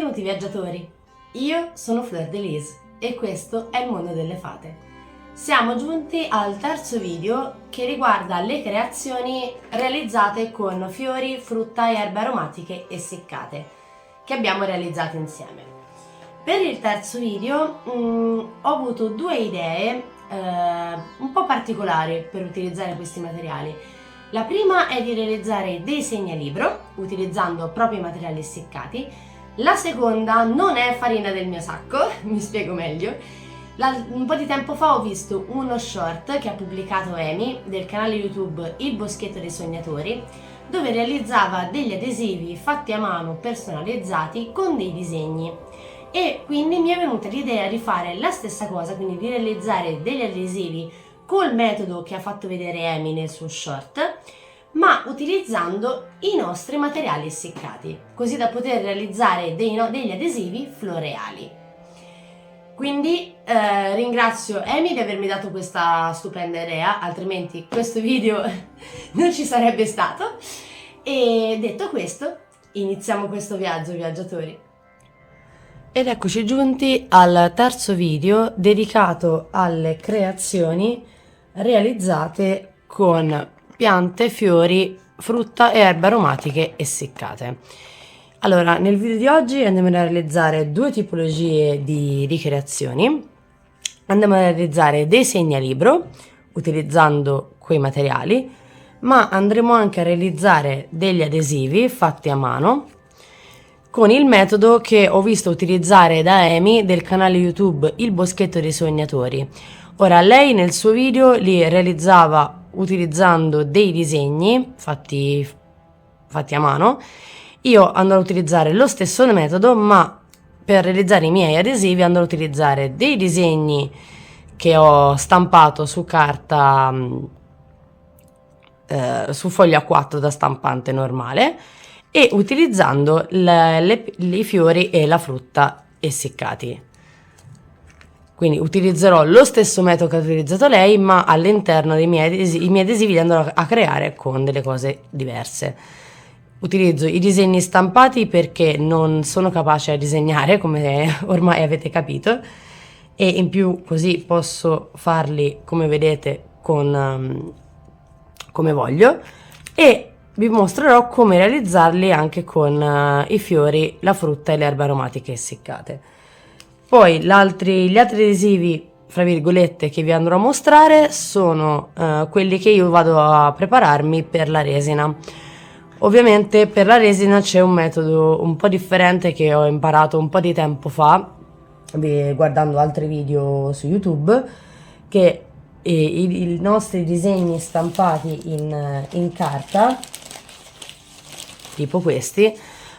Benvenuti viaggiatori, io sono Fleur de Lis e questo è il mondo delle fate. Siamo giunti al terzo video che riguarda le creazioni realizzate con fiori, frutta e erbe aromatiche essiccate che abbiamo realizzato insieme. Per il terzo video ho avuto due idee un po' particolari per utilizzare questi materiali. La prima è di realizzare dei segnalibro utilizzando proprio i materiali essiccati. La seconda non è farina del mio sacco, mi spiego meglio. Un po' di tempo fa ho visto uno short che ha pubblicato Amy del canale YouTube Il Boschetto dei Sognatori, dove realizzava degli adesivi fatti a mano personalizzati con dei disegni. E quindi mi è venuta l'idea di fare la stessa cosa, quindi di realizzare degli adesivi col metodo che ha fatto vedere Amy nel suo short, ma utilizzando i nostri materiali essiccati, così da poter realizzare degli adesivi floreali. Quindi ringrazio Amy di avermi dato questa stupenda idea, altrimenti questo video non ci sarebbe stato. E detto questo, iniziamo questo viaggio, viaggiatori. Ed eccoci giunti al terzo video dedicato alle creazioni realizzate con piante, fiori, frutta e erbe aromatiche essiccate. Allora, nel video di oggi andiamo a realizzare due tipologie di creazioni. Andiamo a realizzare dei segnalibro utilizzando quei materiali, ma andremo anche a realizzare degli adesivi fatti a mano con il metodo che ho visto utilizzare da Amy del canale YouTube Il Boschetto dei Sognatori. Ora, lei nel suo video li realizzava utilizzando dei disegni fatti a mano. Io andrò a utilizzare lo stesso metodo, ma per realizzare i miei adesivi andrò a utilizzare dei disegni che ho stampato su carta, su foglia 4 da stampante normale, e utilizzando i fiori e la frutta essiccati. Quindi utilizzerò lo stesso metodo che ha utilizzato lei, ma all'interno dei miei adesivi li andrò a creare con delle cose diverse. Utilizzo i disegni stampati perché non sono capace a disegnare, come ormai avete capito, e in più così posso farli, come vedete, come voglio, e vi mostrerò come realizzarli anche con i fiori, la frutta e le erbe aromatiche essiccate. Poi gli altri adesivi, fra virgolette, che vi andrò a mostrare sono quelli che io vado a prepararmi per la resina. Ovviamente per la resina c'è un metodo un po' differente che ho imparato un po' di tempo fa, guardando altri video su YouTube, che i nostri disegni stampati in carta, tipo questi,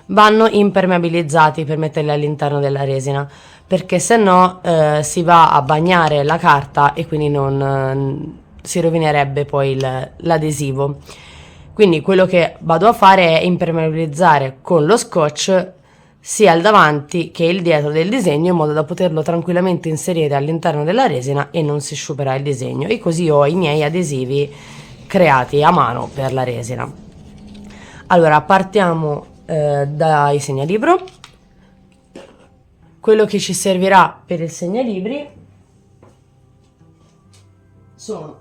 vanno impermeabilizzati per metterli all'interno della resina, perché se no si va a bagnare la carta e quindi non si rovinerebbe poi l'adesivo. Quindi quello che vado a fare è impermeabilizzare con lo scotch sia il davanti che il dietro del disegno, in modo da poterlo tranquillamente inserire all'interno della resina e non si sciuperà il disegno, e così ho i miei adesivi creati a mano per la resina. Allora, partiamo dai segnalibro. Quello che ci servirà per il segnalibri sono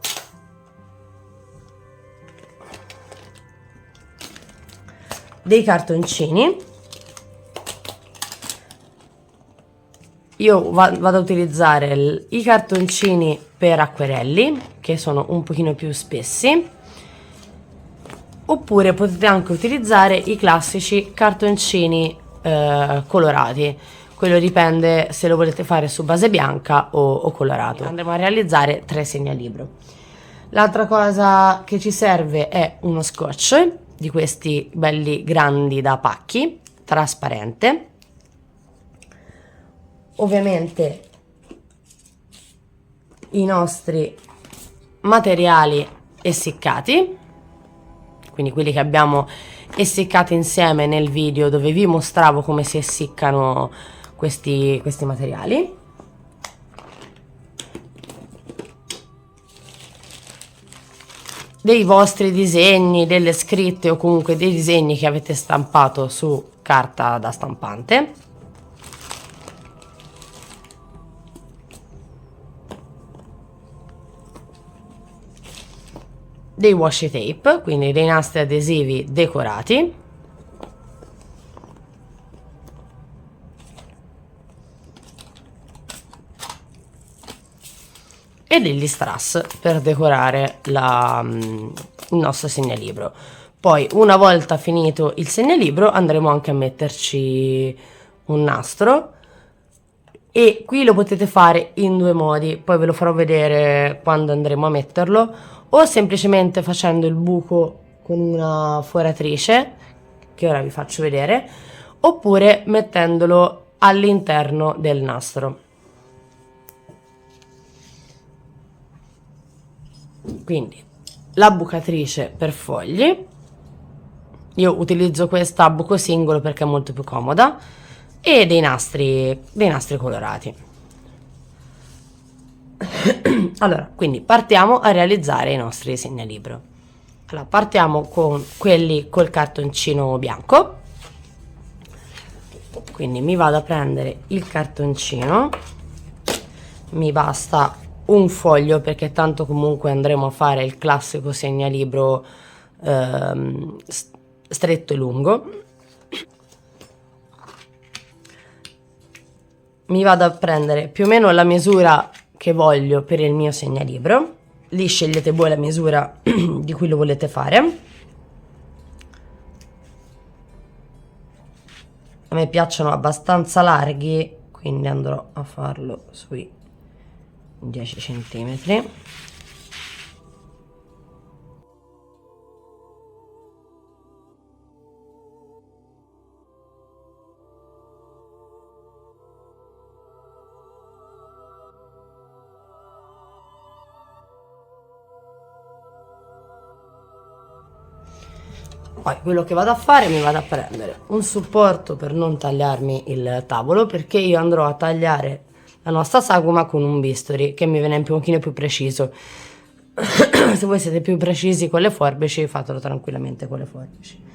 dei cartoncini. Io vado a utilizzare i cartoncini per acquerelli, che sono un pochino più spessi, oppure potete anche utilizzare i classici cartoncini colorati. Quello dipende se lo volete fare su base bianca o colorato. Andremo a realizzare 3 segnalibro. L'altra cosa che ci serve è uno scotch di questi belli grandi da pacchi, trasparente. Ovviamente i nostri materiali essiccati, quindi quelli che abbiamo essiccato insieme nel video dove vi mostravo come si essiccano questi materiali. Dei vostri disegni, delle scritte o comunque dei disegni che avete stampato su carta da stampante. dei washi tape, quindi dei nastri adesivi decorati, e degli strass per decorare il nostro segnalibro. Poi, una volta finito il segnalibro, andremo anche a metterci un nastro, e qui lo potete fare in due modi, poi ve lo farò vedere quando andremo a metterlo, o semplicemente facendo il buco con una foratrice, che ora vi faccio vedere, oppure mettendolo all'interno del nastro. Quindi la bucatrice per fogli, io utilizzo questa a buco singolo perché è molto più comoda, e dei nastri colorati. Allora, quindi partiamo a realizzare i nostri segnalibro. Allora, partiamo con quelli col cartoncino bianco, quindi mi vado a prendere il cartoncino, mi basta un foglio perché tanto comunque andremo a fare il classico segnalibro stretto e lungo. Mi vado a prendere più o meno la misura che voglio per il mio segnalibro, lì scegliete voi la misura di cui lo volete fare. A me piacciono abbastanza larghi, quindi andrò a farlo sui 10 centimetri. Poi quello che vado a fare, mi vado a prendere un supporto per non tagliarmi il tavolo, perché io andrò a tagliare la nostra sagoma con un bisturi che mi viene un pochino più preciso. Se voi siete più precisi con le forbici, fatelo tranquillamente con le forbici.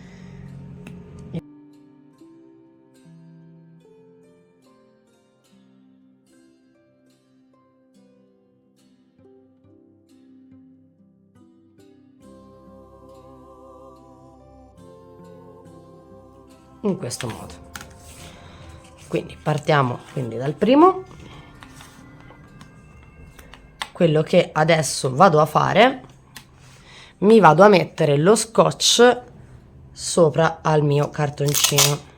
In questo modo. Quindi partiamo dal primo. Quello che adesso vado a fare, mi vado a mettere lo scotch sopra al mio cartoncino.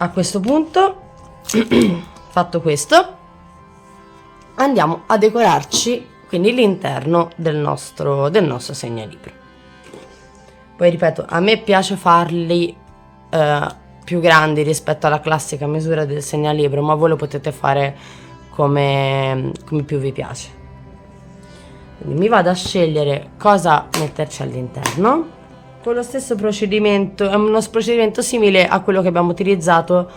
A questo punto, fatto questo, andiamo a decorarci quindi l'interno del nostro segnalibro. Poi ripeto, a me piace farli più grandi rispetto alla classica misura del segnalibro, ma voi lo potete fare come più vi piace. Quindi mi vado a scegliere cosa metterci all'interno. Con lo stesso procedimento, è uno procedimento simile a quello che abbiamo utilizzato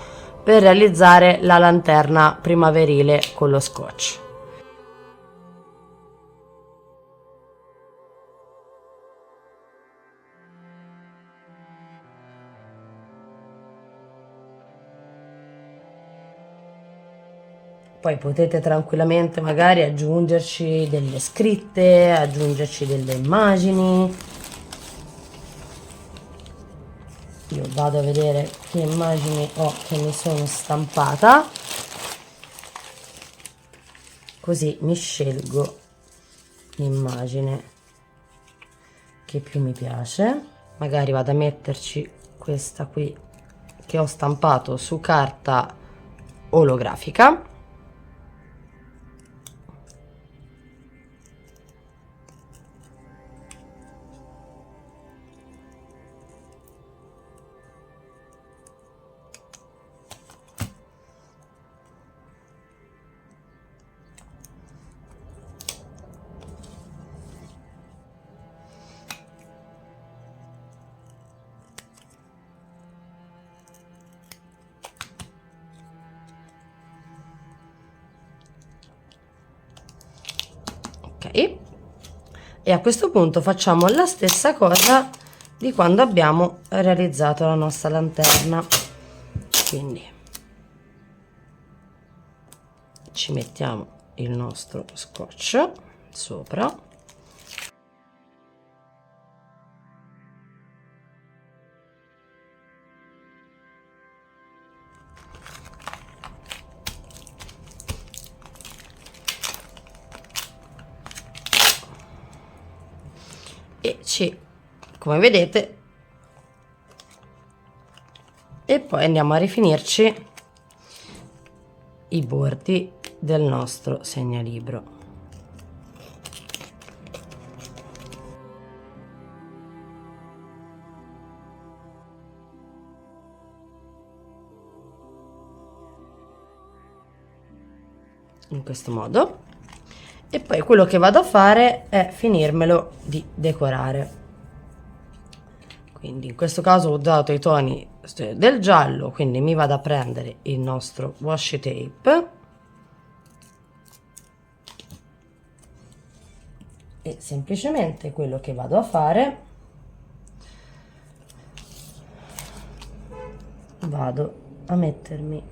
per realizzare la lanterna primaverile con lo scotch. Poi potete tranquillamente magari aggiungerci delle scritte, aggiungerci delle immagini. Io vado a vedere che immagini ho che mi sono stampata, così mi scelgo l'immagine che più mi piace. Magari vado a metterci questa qui che ho stampato su carta olografica. Ok, e a questo punto facciamo la stessa cosa di quando abbiamo realizzato la nostra lanterna, quindi ci mettiamo il nostro scotch sopra, e come vedete, e poi andiamo a rifinirci i bordi del nostro segnalibro. In questo modo. E poi quello che vado a fare è finirmelo di decorare. Quindi in questo caso ho usato i toni del giallo, quindi mi vado a prendere il nostro washi tape e semplicemente quello che vado a fare, vado a mettermi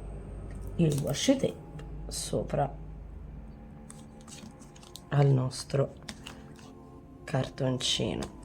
il washi tape sopra al nostro cartoncino.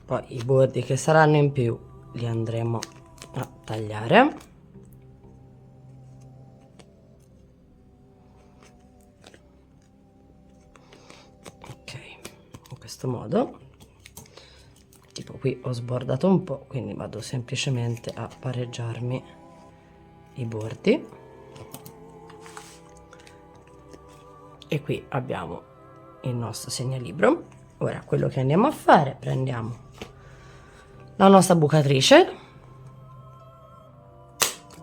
Poi i bordi che saranno in più li andremo a tagliare. Ok, in questo modo. Tipo qui ho sbordato un po', quindi vado semplicemente a pareggiarmi i bordi. E qui abbiamo il nostro segnalibro. Ora quello che andiamo a fare, prendiamo la nostra bucatrice,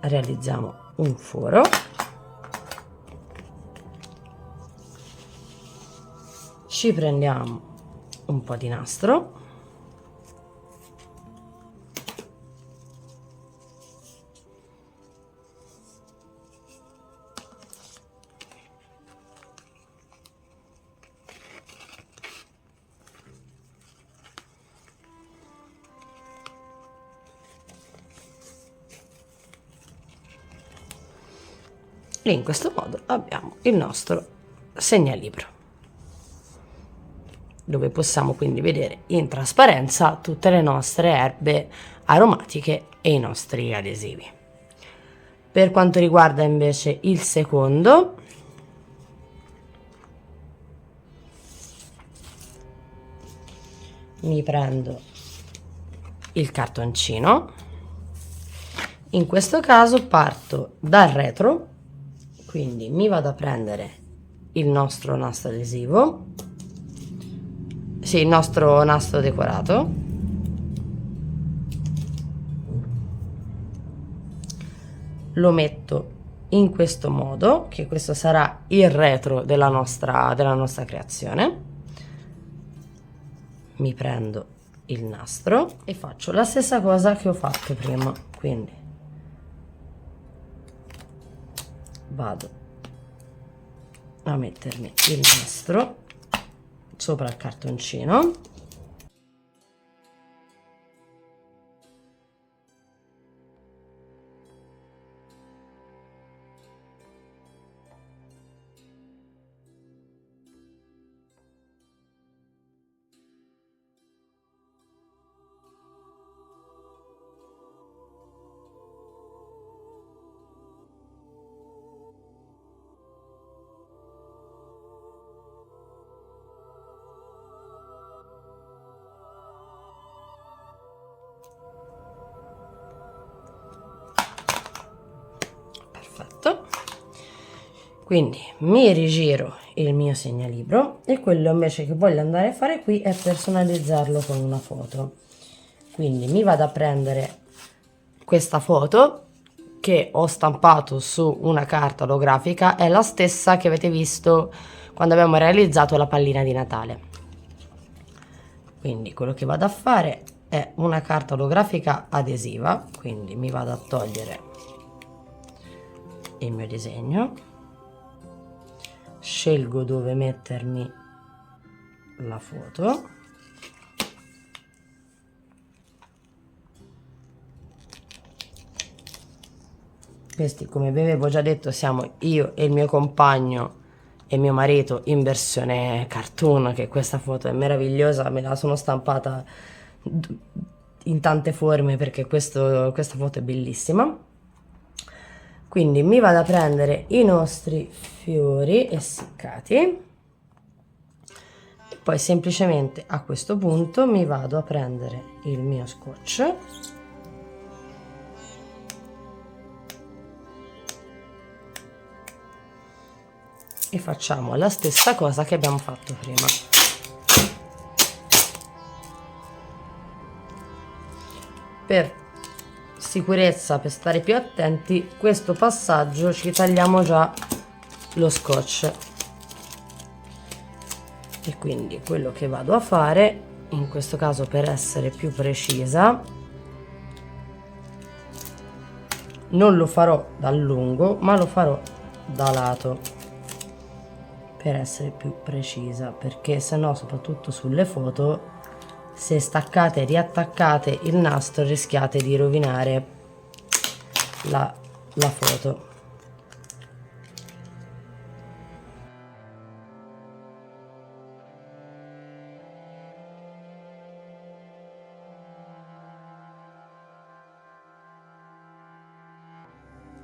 realizziamo un foro, ci prendiamo un po' di nastro, e in questo modo abbiamo il nostro segnalibro, dove possiamo quindi vedere in trasparenza tutte le nostre erbe aromatiche e i nostri adesivi. Per quanto riguarda invece il secondo, mi prendo il cartoncino, in questo caso parto dal retro, quindi mi vado a prendere il nostro nastro adesivo, sì, il nostro nastro decorato, lo metto in questo modo, che questo sarà il retro della nostra creazione, mi prendo il nastro e faccio la stessa cosa che ho fatto prima, quindi vado a mettermi il nastro sopra il cartoncino, Quindi mi rigiro il mio segnalibro e quello invece che voglio andare a fare qui è personalizzarlo con una foto. Quindi mi vado a prendere questa foto che ho stampato su una carta olografica, è la stessa che avete visto quando abbiamo realizzato la pallina di Natale. Quindi quello che vado a fare è una carta olografica adesiva, quindi mi vado a togliere il mio disegno, scelgo dove mettermi la foto, questi, come vi avevo già detto, siamo io e il mio compagno e mio marito in versione cartoon, che questa foto è meravigliosa, me la sono stampata in tante forme perché questa foto è bellissima. Quindi mi vado a prendere i nostri fiori essiccati e poi semplicemente a questo punto mi vado a prendere il mio scotch e facciamo la stessa cosa che abbiamo fatto prima. Per sicurezza, per stare più attenti, questo passaggio ci tagliamo già lo scotch. E quindi quello che vado a fare, in questo caso per essere più precisa, non lo farò dal lungo, ma lo farò da lato. Per essere più precisa, perché se no, soprattutto sulle foto, se staccate e riattaccate il nastro rischiate di rovinare la foto.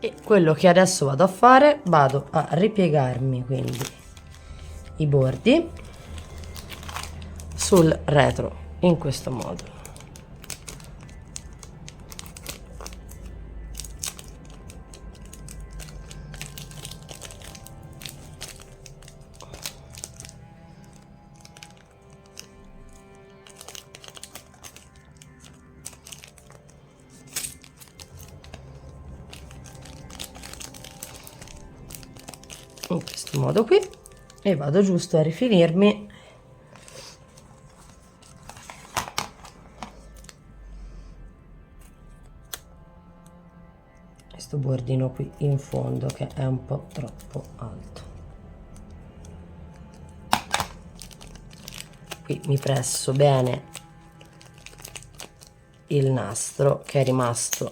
E quello che adesso vado a fare, vado a ripiegarmi quindi i bordi sul retro in questo modo. In questo modo qui, e vado giusto a rifinirmi questo bordino qui in fondo che è un po' troppo alto. Qui mi presso bene il nastro che è rimasto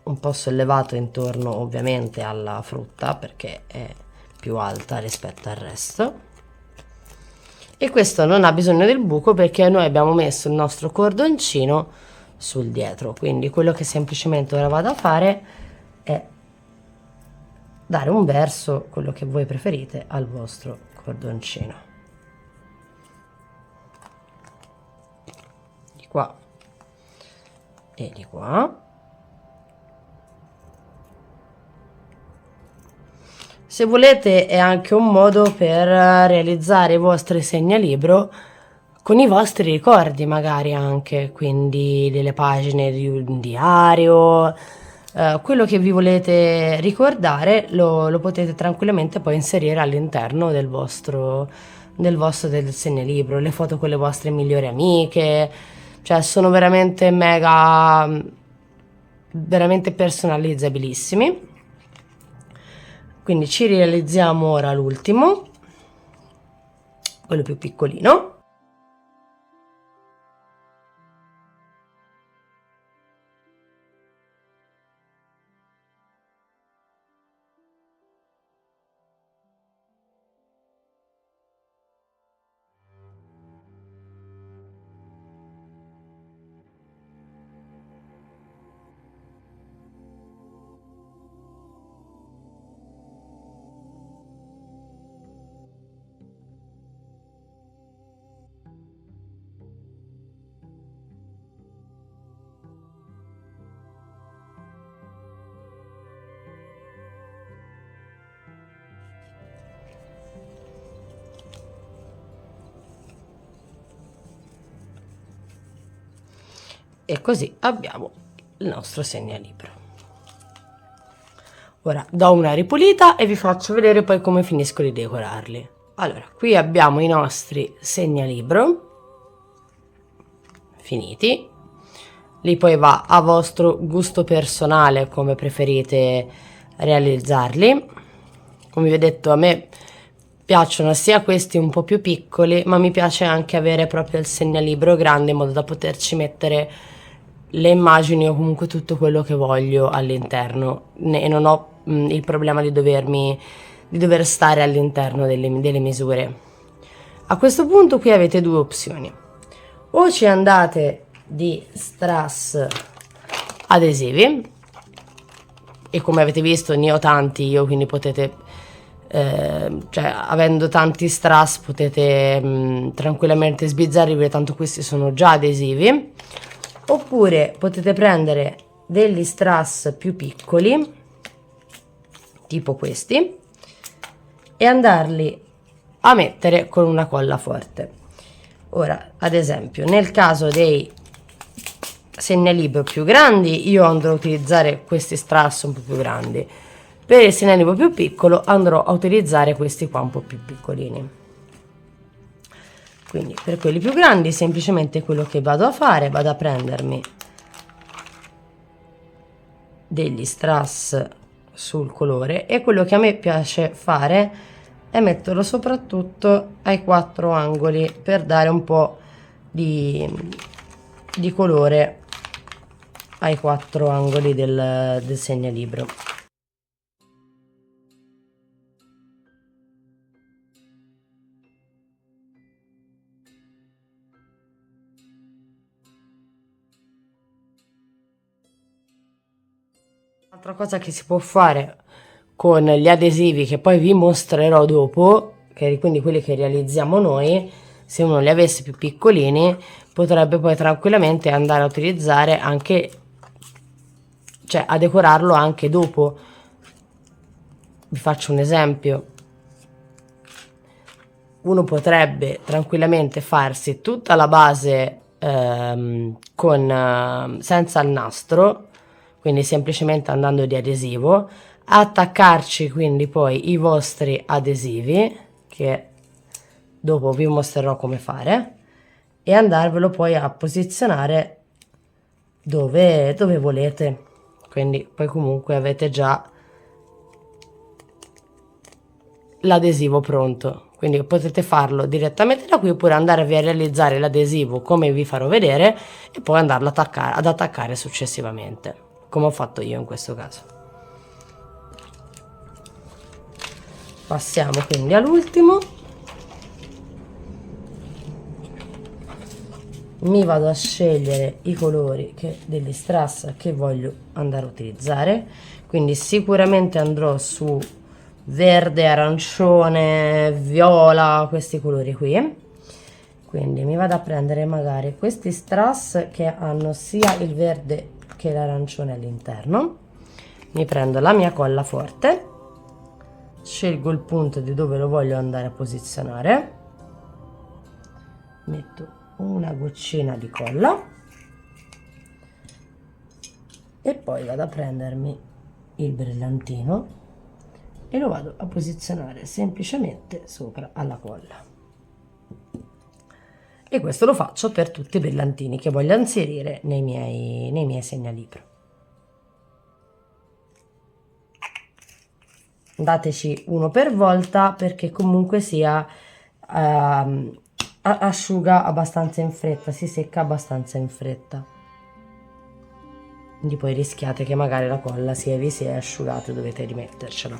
un po' sollevato intorno ovviamente alla frutta perché è più alta rispetto al resto, e questo non ha bisogno del buco perché noi abbiamo messo il nostro cordoncino sul dietro. Quindi quello che semplicemente ora vado a fare è dare un verso, quello che voi preferite, al vostro cordoncino, di qua e di qua. Se volete è anche un modo per realizzare i vostri segnalibro con i vostri ricordi, magari anche, quindi delle pagine di un diario, quello che vi volete ricordare lo potete tranquillamente poi inserire all'interno del segnalibro, le foto con le vostre migliori amiche, cioè sono veramente veramente personalizzabilissimi. Quindi ci realizziamo ora l'ultimo, quello più piccolino. e così abbiamo il nostro segnalibro. Ora do una ripulita e vi faccio vedere poi come finisco di decorarli. Allora, qui abbiamo i nostri segnalibro finiti. Lì poi va a vostro gusto personale come preferite realizzarli. Come vi ho detto, a me piacciono sia questi un po' più piccoli, ma mi piace anche avere proprio il segnalibro grande in modo da poterci mettere le immagini o comunque tutto quello che voglio all'interno, e non ho il problema di dover stare all'interno delle misure. A questo punto qui avete due opzioni: o ci andate di strass adesivi, e come avete visto ne ho tanti io, quindi potete cioè avendo tanti strass potete tranquillamente sbizzarrirvi, tanto questi sono già adesivi. Oppure potete prendere degli strass più piccoli, tipo questi, e andarli a mettere con una colla forte. Ora, ad esempio, nel caso dei segnalibro più grandi io andrò a utilizzare questi strass un po' più grandi. Per il segnalibro più piccolo andrò a utilizzare questi qua un po' più piccolini. Quindi per quelli più grandi semplicemente quello che vado a fare, vado a prendermi degli strass sul colore, e quello che a me piace fare è metterlo soprattutto ai 4 angoli per dare un po' di colore ai 4 angoli del segnalibro. Un'altra cosa che si può fare con gli adesivi, che poi vi mostrerò dopo, quindi quelli che realizziamo noi, se uno li avesse più piccolini potrebbe poi tranquillamente andare a utilizzare anche, cioè a decorarlo anche dopo. Vi faccio un esempio: uno potrebbe tranquillamente farsi tutta la base senza il nastro, quindi semplicemente andando di adesivo, attaccarci quindi poi i vostri adesivi, che dopo vi mostrerò come fare, e andarvelo poi a posizionare dove volete. Quindi poi comunque avete già l'adesivo pronto, quindi potete farlo direttamente da qui oppure andarvi a realizzare l'adesivo come vi farò vedere e poi andarlo ad attaccare successivamente, come ho fatto io in questo caso. Passiamo quindi all'ultimo. Mi vado a scegliere i colori degli strass che voglio andare a utilizzare, quindi sicuramente andrò su verde, arancione, viola, questi colori qui. Quindi mi vado a prendere magari questi strass che hanno sia il verde che l'arancione all'interno. Mi prendo la mia colla forte, scelgo il punto di dove lo voglio andare a posizionare, metto una goccina di colla e poi vado a prendermi il brillantino e lo vado a posizionare semplicemente sopra alla colla. E questo lo faccio per tutti i brillantini che voglio inserire nei miei segnalibro. Dateci uno per volta, perché comunque sia asciuga abbastanza in fretta, si secca abbastanza in fretta, quindi poi rischiate che magari la colla vi si è asciugata e dovete rimettercela.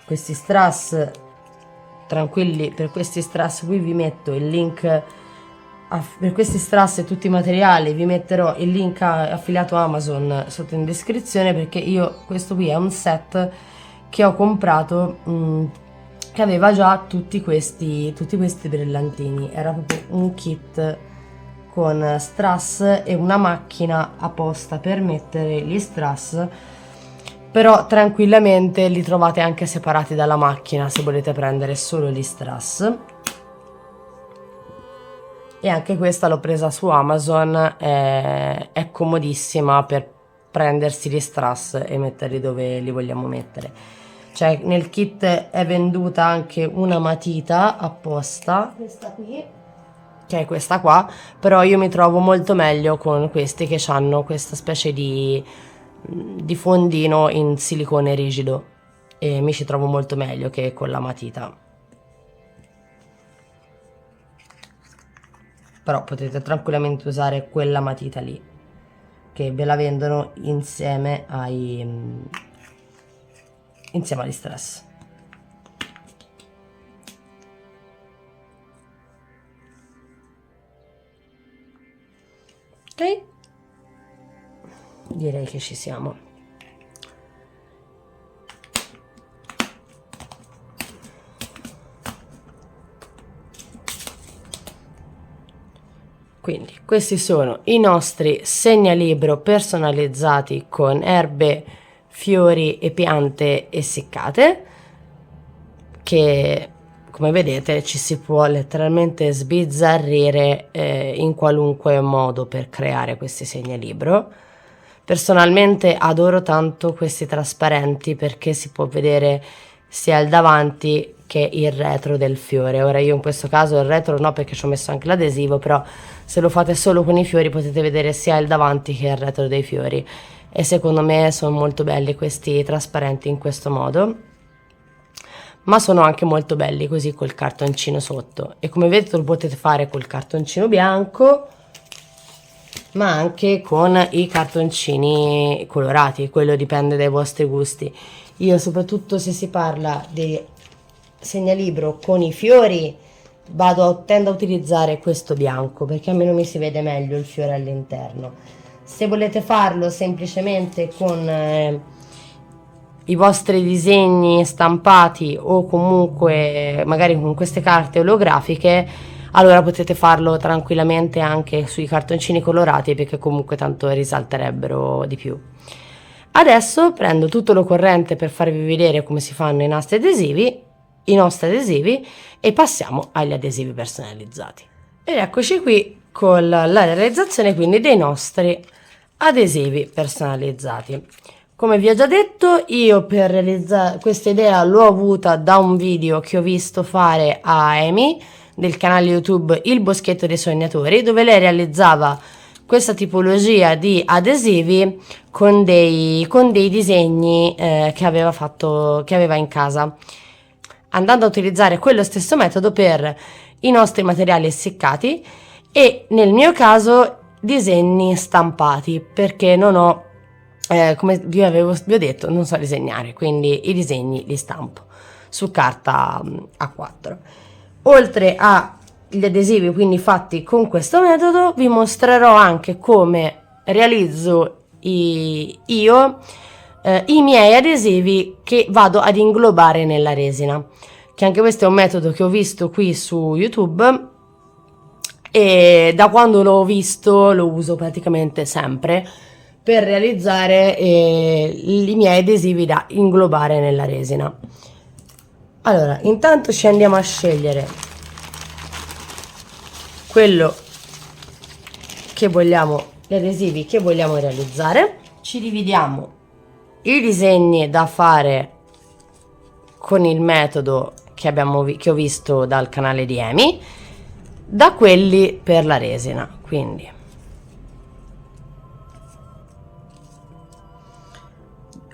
Questi strass, tranquilli, per questi strass qui vi metto il link per questi strass e tutti i materiali, vi metterò il link affiliato Amazon sotto in descrizione, perché io questo qui è un set che ho comprato che aveva già tutti questi brillantini. Era proprio un kit con strass e una macchina apposta per mettere gli strass, però tranquillamente li trovate anche separati dalla macchina se volete prendere solo gli strass. e anche questa l'ho presa su Amazon, è comodissima per prendersi gli strass e metterli dove li vogliamo mettere. Cioè nel kit è venduta anche una matita apposta, questa qui, che è questa qua, però io mi trovo molto meglio con questi che hanno questa specie di fondino in silicone rigido e mi ci trovo molto meglio che con la matita. Però potete tranquillamente usare quella matita lì, che ve la vendono insieme agli strass. Ok, direi che ci siamo. Quindi questi sono i nostri segnalibro personalizzati con erbe, fiori e piante essiccate, che come vedete ci si può letteralmente sbizzarrire in qualunque modo per creare questi segnalibro. Personalmente adoro tanto questi trasparenti perché si può vedere sia il davanti che il retro del fiore. Ora io in questo caso il retro no, perché ci ho messo anche l'adesivo, però se lo fate solo con i fiori potete vedere sia il davanti che il retro dei fiori, e secondo me sono molto belli questi trasparenti in questo modo, ma sono anche molto belli così col cartoncino sotto. E come vedete lo potete fare col cartoncino bianco, ma anche con i cartoncini colorati, quello dipende dai vostri gusti. Io soprattutto se si parla di segnalibro con i fiori tendo a utilizzare questo bianco perché almeno mi si vede meglio il fiore all'interno. Se volete farlo semplicemente con i vostri disegni stampati o comunque magari con queste carte olografiche, allora potete farlo tranquillamente anche sui cartoncini colorati, perché comunque tanto risalterebbero di più. Adesso prendo tutto l'occorrente per farvi vedere come si fanno i nostri adesivi, e passiamo agli adesivi personalizzati. Ed eccoci qui con la realizzazione quindi dei nostri adesivi personalizzati. Come vi ho già detto, io per realizzare questa idea l'ho avuta da un video che ho visto fare a Amy del canale YouTube Il Boschetto dei Sognatori, dove lei realizzava questa tipologia di adesivi con dei disegni che aveva in casa, andando a utilizzare quello stesso metodo per i nostri materiali essiccati e nel mio caso disegni stampati, perché non ho come vi ho detto, non so disegnare, quindi i disegni li stampo su carta A4. Oltre agli adesivi quindi fatti con questo metodo, vi mostrerò anche come realizzo io i miei adesivi che vado ad inglobare nella resina, che anche questo è un metodo che ho visto qui su YouTube e da quando l'ho visto lo uso praticamente sempre per realizzare i miei adesivi da inglobare nella resina. Allora, intanto ci andiamo a scegliere quello che vogliamo, gli adesivi che vogliamo realizzare. Ci dividiamo i disegni da fare con il metodo che ho visto dal canale di Amy da quelli per la resina. Quindi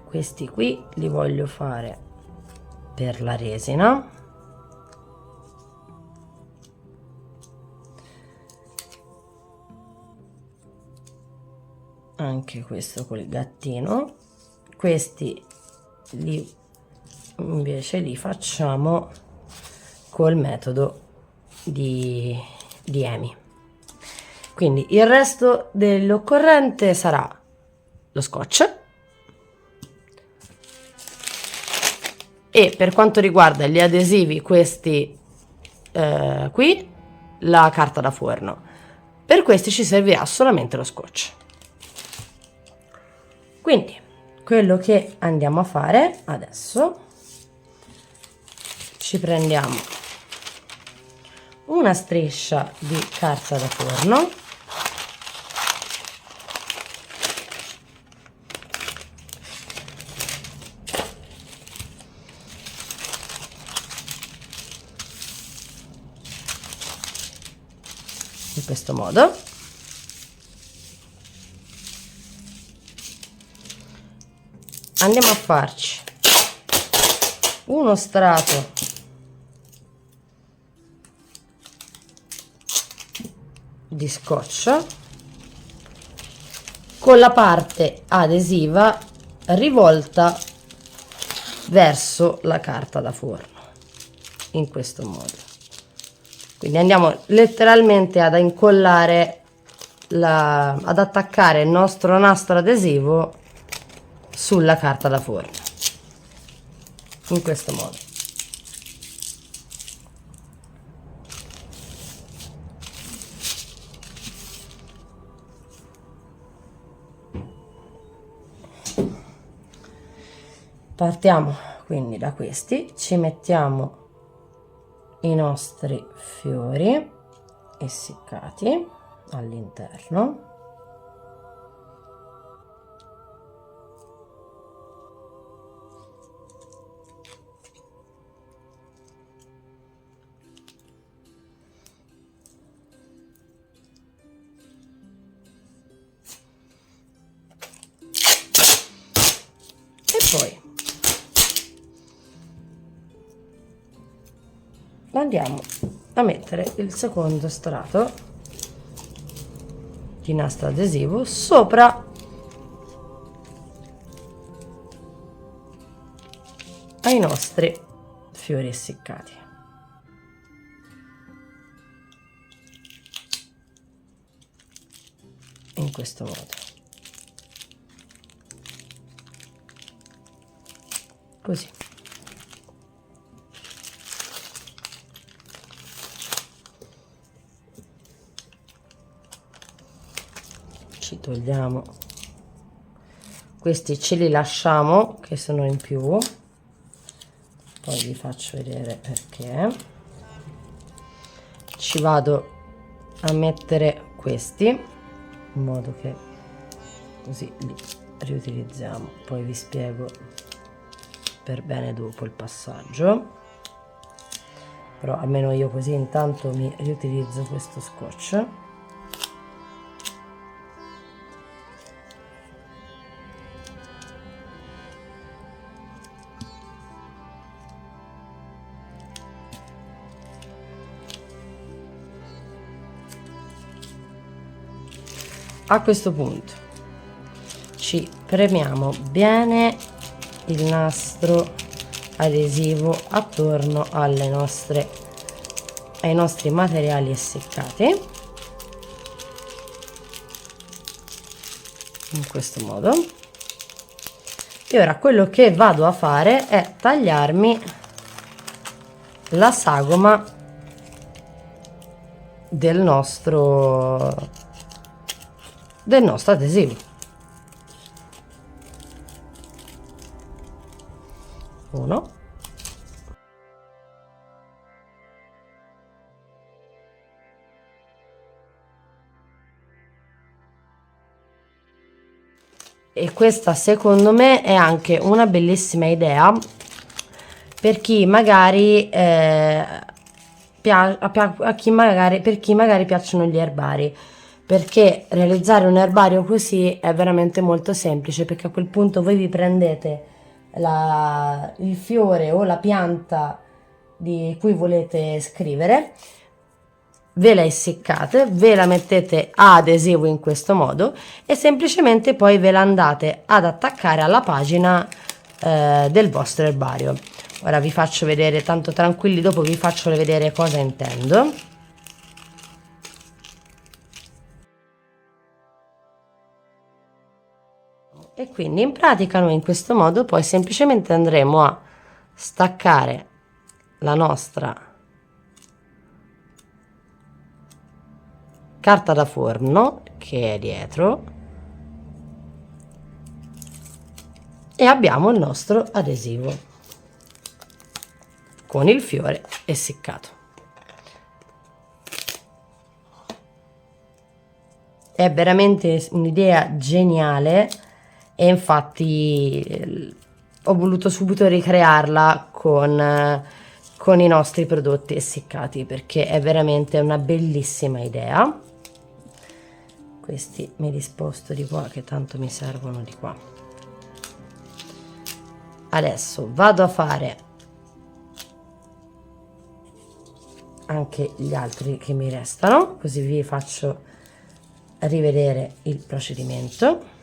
questi qui li voglio fare per la resina, anche questo col gattino. Questi invece li facciamo col metodo di Amy. Quindi il resto dell'occorrente sarà lo scotch, e per quanto riguarda gli adesivi questi qui, la carta da forno. Per questi ci servirà solamente lo scotch. Quindi quello che andiamo a fare adesso, ci prendiamo una striscia di carta da forno, in questo modo. Andiamo a farci uno strato di scotch con la parte adesiva rivolta verso la carta da forno, in questo modo. Quindi andiamo letteralmente ad incollare ad attaccare il nostro nastro adesivo sulla carta da forno, in questo modo. Partiamo quindi da questi, ci mettiamo i nostri fiori essiccati all'interno. E poi andiamo a mettere il secondo strato di nastro adesivo sopra ai nostri fiori essiccati, in questo modo, così. Ci togliamo questi, ce li lasciamo che sono in più, poi vi faccio vedere perché. Ci vado a mettere questi in modo che così li riutilizziamo, poi vi spiego per bene dopo il passaggio, però almeno io così intanto mi riutilizzo questo scotch. A questo punto ci premiamo bene il nastro adesivo attorno ai nostri materiali essiccati, in questo modo. E ora quello che vado a fare è tagliarmi la sagoma del nostro adesivo. Uno, e questa secondo me è anche una bellissima idea per chi magari per chi magari piacciono gli erbari, perché realizzare un erbario così è veramente molto semplice, perché a quel punto voi vi prendete il fiore o la pianta di cui volete scrivere, ve la essiccate, ve la mettete a adesivo in questo modo e semplicemente poi ve la andate ad attaccare alla pagina del vostro erbario. Ora vi faccio vedere, tanto tranquilli, dopo vi faccio vedere cosa intendo. E quindi in pratica noi in questo modo poi semplicemente andremo a staccare la nostra carta da forno che è dietro e abbiamo il nostro adesivo con il fiore essiccato. è veramente un'idea geniale e infatti ho voluto subito ricrearla con i nostri prodotti essiccati, perché è veramente una bellissima idea. Questi me li sposto di qua, che tanto mi servono di qua. Adesso vado a fare anche gli altri che mi restano, così vi faccio rivedere il procedimento.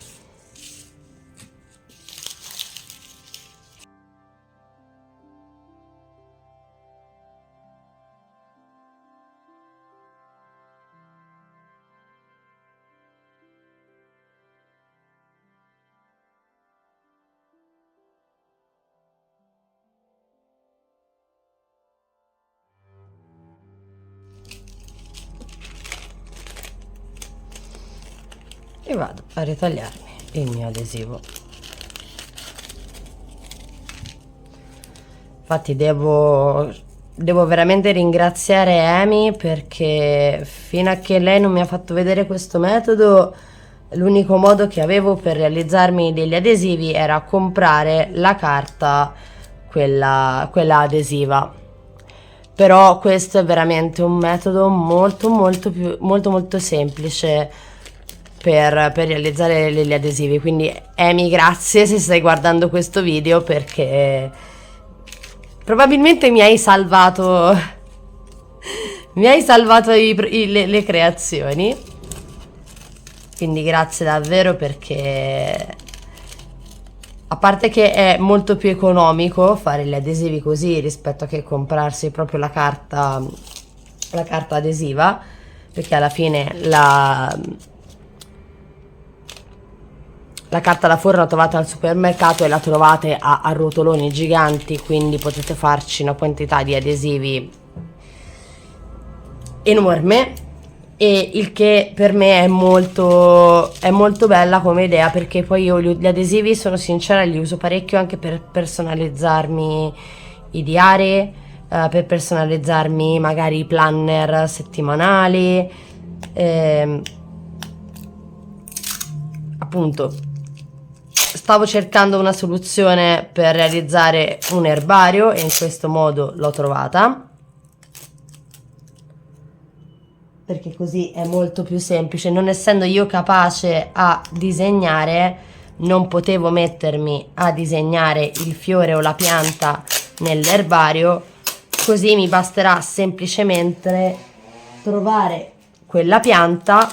E vado a ritagliarmi il mio adesivo. Infatti devo veramente ringraziare Amy, perché fino a che lei non mi ha fatto vedere questo metodo, l'unico modo che avevo per realizzarmi degli adesivi era comprare la carta, quella adesiva. Però questo è veramente un metodo molto semplice per realizzare gli adesivi. Quindi Amy, grazie se stai guardando questo video, perché probabilmente mi hai salvato le creazioni. Quindi grazie davvero, perché a parte che è molto più economico fare gli adesivi così rispetto a che comprarsi proprio la carta adesiva, perché alla fine la carta da forno la trovate al supermercato e la trovate a rotoloni giganti, quindi potete farci una quantità di adesivi enorme, e il che per me è molto bella come idea, perché poi io gli adesivi, sono sincera, li uso parecchio anche per personalizzarmi i diari, per personalizzarmi magari i planner settimanali, appunto stavo cercando una soluzione per realizzare un erbario e in questo modo l'ho trovata, perché così è molto più semplice. Non essendo io capace a disegnare, non potevo mettermi a disegnare il fiore o la pianta nell'erbario, così mi basterà semplicemente trovare quella pianta,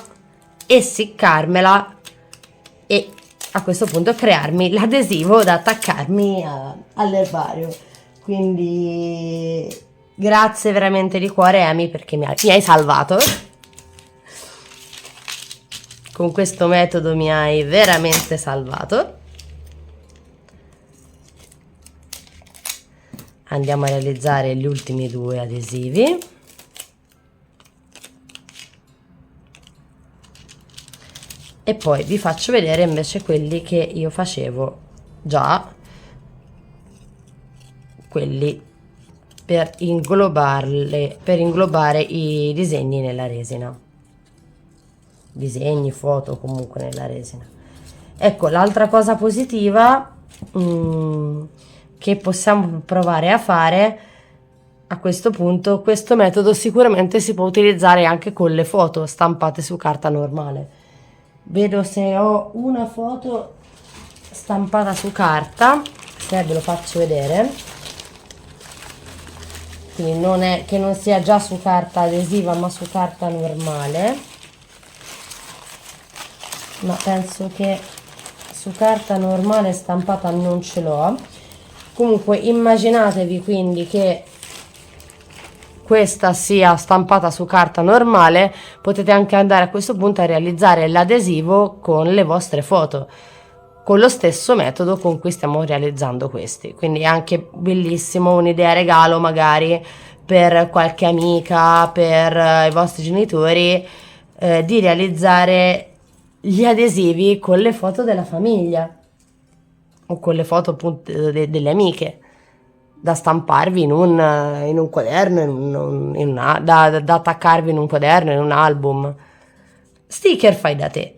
essiccarmela e a questo punto crearmi l'adesivo da attaccarmi all'erbario. Quindi grazie veramente di cuore Amy, perché mi hai salvato. Con questo metodo mi hai veramente salvato. Andiamo a realizzare gli ultimi 2 adesivi. E poi vi faccio vedere invece quelli che io facevo già, quelli per inglobare i disegni nella resina, disegni, foto, comunque nella resina. Ecco, l'altra cosa positiva che possiamo provare a fare a questo punto, questo metodo sicuramente si può utilizzare anche con le foto stampate su carta normale. Vedo se ho una foto stampata su carta, se ve lo faccio vedere. Quindi non è che non sia già su carta adesiva, ma su carta normale. Ma penso che su carta normale stampata non ce l'ho. Comunque immaginatevi quindi che questa sia stampata su carta normale, potete anche andare a questo punto a realizzare l'adesivo con le vostre foto, con lo stesso metodo con cui stiamo realizzando questi. Quindi è anche bellissimo, un'idea regalo magari per qualche amica, per i vostri genitori, di realizzare gli adesivi con le foto della famiglia o con le foto appunto delle amiche, da stamparvi in un quaderno, da attaccarvi in un quaderno, in un album. sticker fai da te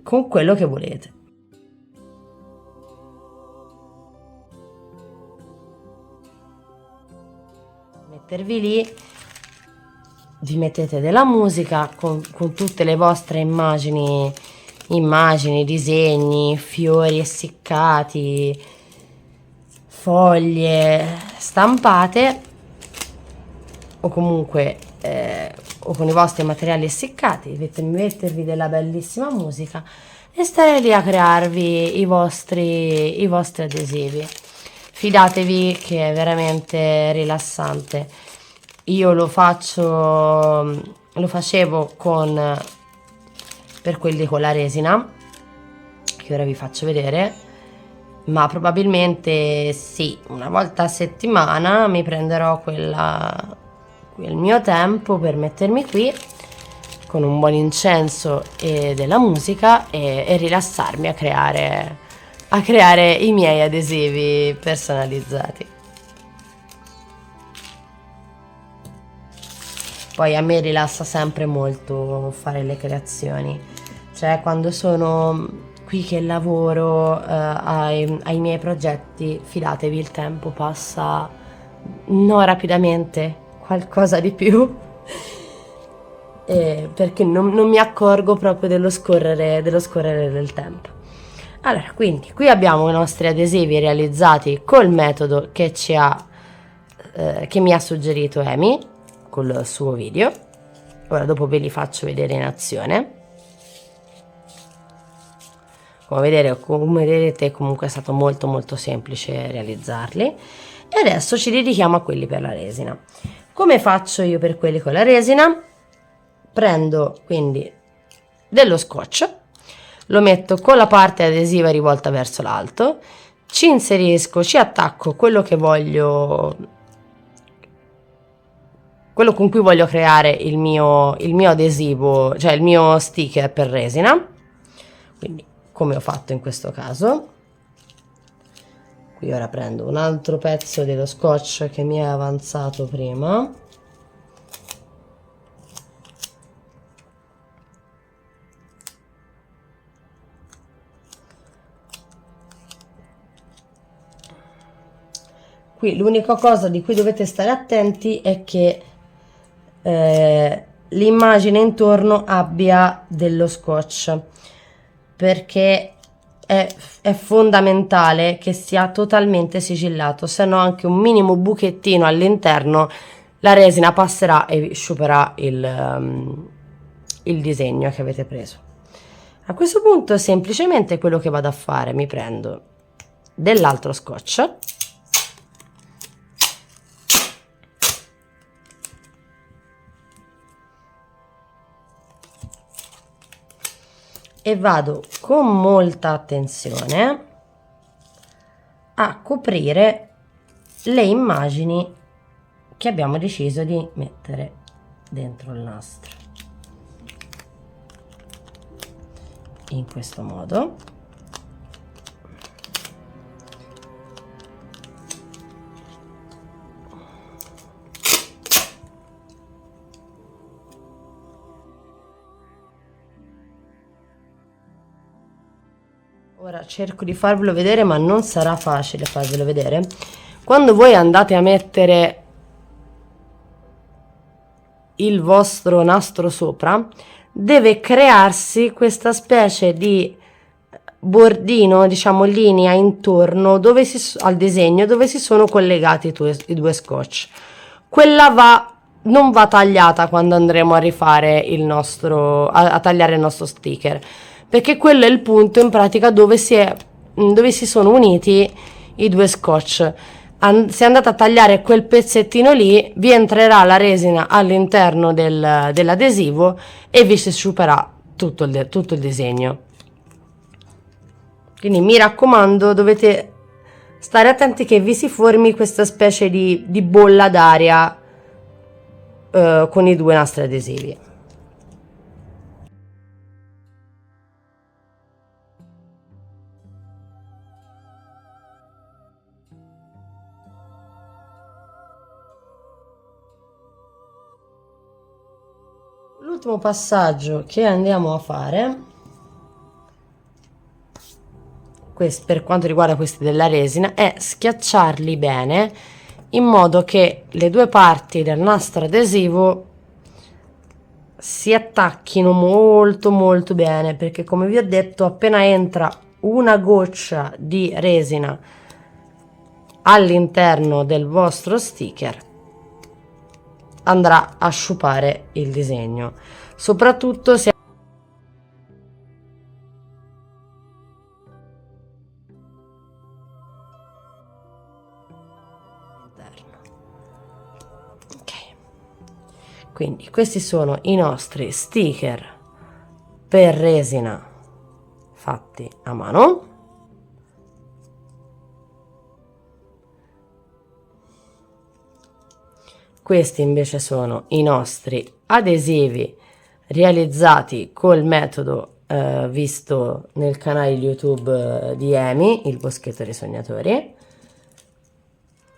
con quello che volete. Mettervi lì, vi mettete della musica con tutte le vostre immagini, disegni, fiori essiccati, foglie stampate o comunque o con i vostri materiali essiccati, mettervi della bellissima musica e stare lì a crearvi i vostri adesivi. Fidatevi che è veramente rilassante. Io lo facevo per quelli con la resina, che ora vi faccio vedere, ma probabilmente sì, una volta a settimana mi prenderò quel mio tempo per mettermi qui con un buon incenso e della musica e rilassarmi a creare i miei adesivi personalizzati. Poi a me rilassa sempre molto fare le creazioni, cioè quando sono qui che lavoro ai miei progetti, fidatevi, il tempo passa non rapidamente, qualcosa di più, perché non mi accorgo proprio dello scorrere del tempo. Allora, quindi qui abbiamo i nostri adesivi realizzati col metodo che mi ha suggerito Amy col suo video. Ora dopo ve li faccio vedere in azione. Come vedete comunque è stato molto molto semplice realizzarli. E adesso ci dedichiamo a quelli per la resina. Come faccio io per quelli con la resina? Prendo quindi dello scotch, lo metto con la parte adesiva rivolta verso l'alto, ci attacco quello con cui voglio creare il mio adesivo, cioè il mio sticker per resina, quindi come ho fatto in questo caso. Qui ora prendo un altro pezzo dello scotch che mi è avanzato prima, qui l'unica cosa di cui dovete stare attenti è che l'immagine intorno abbia dello scotch, perché è fondamentale che sia totalmente sigillato, se no anche un minimo buchettino all'interno la resina passerà e sciuperà il disegno che avete preso. A questo punto semplicemente quello che vado a fare, mi prendo dell'altro scotch e vado con molta attenzione a coprire le immagini che abbiamo deciso di mettere dentro il nastro, in questo modo. Ora cerco di farvelo vedere, ma non sarà facile farvelo vedere. Quando voi andate a mettere il vostro nastro sopra, deve crearsi questa specie di bordino, diciamo linea intorno al disegno dove si sono collegati i due scotch. Quella non va tagliata quando andremo a rifare a tagliare il nostro sticker, perché quello è il punto in pratica dove si sono uniti i due scotch. Se andate a tagliare quel pezzettino lì, vi entrerà la resina all'interno dell'adesivo e vi si sciuperà tutto il disegno. Quindi mi raccomando, dovete stare attenti che vi si formi questa specie di bolla d'aria con i due nastri adesivi. L'ultimo passaggio che andiamo a fare, per quanto riguarda questi della resina, è schiacciarli bene in modo che le due parti del nastro adesivo si attacchino molto molto bene, perché come vi ho detto, appena entra una goccia di resina all'interno del vostro sticker andrà a sciupare il disegno, soprattutto se ok. Quindi questi sono i nostri sticker per resina fatti a mano. Questi invece sono i nostri adesivi realizzati col metodo visto nel canale YouTube di Emi, il boschetto dei sognatori,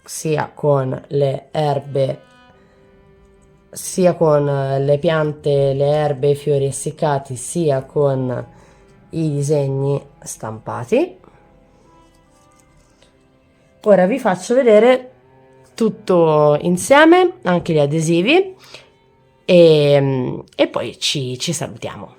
sia con le erbe, sia con le piante, le erbe e i fiori essiccati, sia con i disegni stampati. Ora vi faccio vedere tutto insieme, anche gli adesivi, e poi ci salutiamo.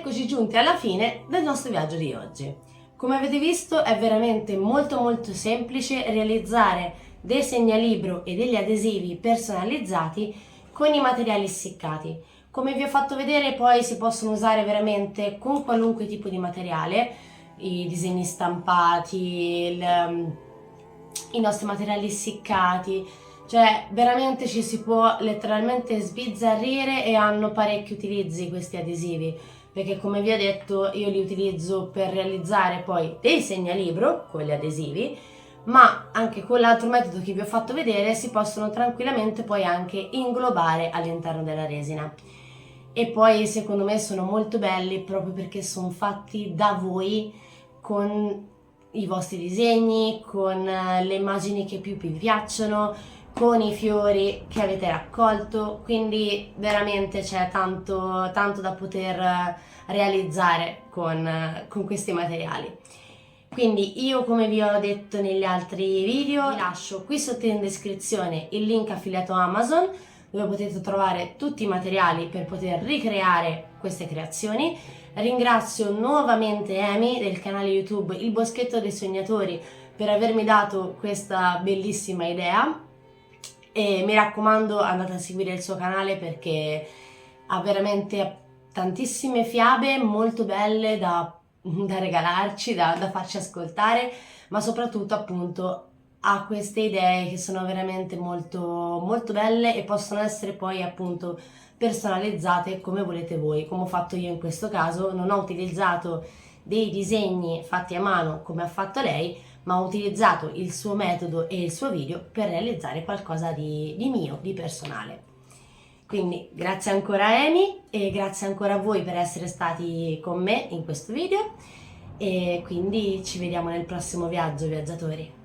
eccoci giunti alla fine del nostro viaggio di oggi. Come avete visto è veramente molto semplice realizzare dei segnalibro e degli adesivi personalizzati con i materiali essiccati. Come vi ho fatto vedere, poi si possono usare veramente con qualunque tipo di materiale, i disegni stampati, i nostri materiali essiccati, cioè veramente ci si può letteralmente sbizzarrire e hanno parecchi utilizzi questi adesivi, perché come vi ho detto io li utilizzo per realizzare poi dei segnalibro con gli adesivi, ma anche con l'altro metodo che vi ho fatto vedere si possono tranquillamente poi anche inglobare all'interno della resina. E poi secondo me sono molto belli proprio perché sono fatti da voi, con i vostri disegni, con le immagini che più vi piacciono, con i fiori che avete raccolto, quindi veramente c'è tanto da poter realizzare con questi materiali. Quindi io, come vi ho detto negli altri video, vi lascio qui sotto in descrizione il link affiliato Amazon, dove potete trovare tutti i materiali per poter ricreare queste creazioni. Ringrazio nuovamente Amy del canale YouTube Il Boschetto dei Sognatori per avermi dato questa bellissima idea, e mi raccomando andate a seguire il suo canale perché ha veramente tantissime fiabe molto belle da regalarci, da farci ascoltare, ma soprattutto appunto ha queste idee che sono veramente molto belle e possono essere poi appunto personalizzate come volete voi, come ho fatto io in questo caso. Non ho utilizzato dei disegni fatti a mano come ha fatto lei, ma ho utilizzato il suo metodo e il suo video per realizzare qualcosa di mio, di personale. Quindi grazie ancora a Amy e grazie ancora a voi per essere stati con me in questo video, e quindi ci vediamo nel prossimo viaggio, viaggiatori.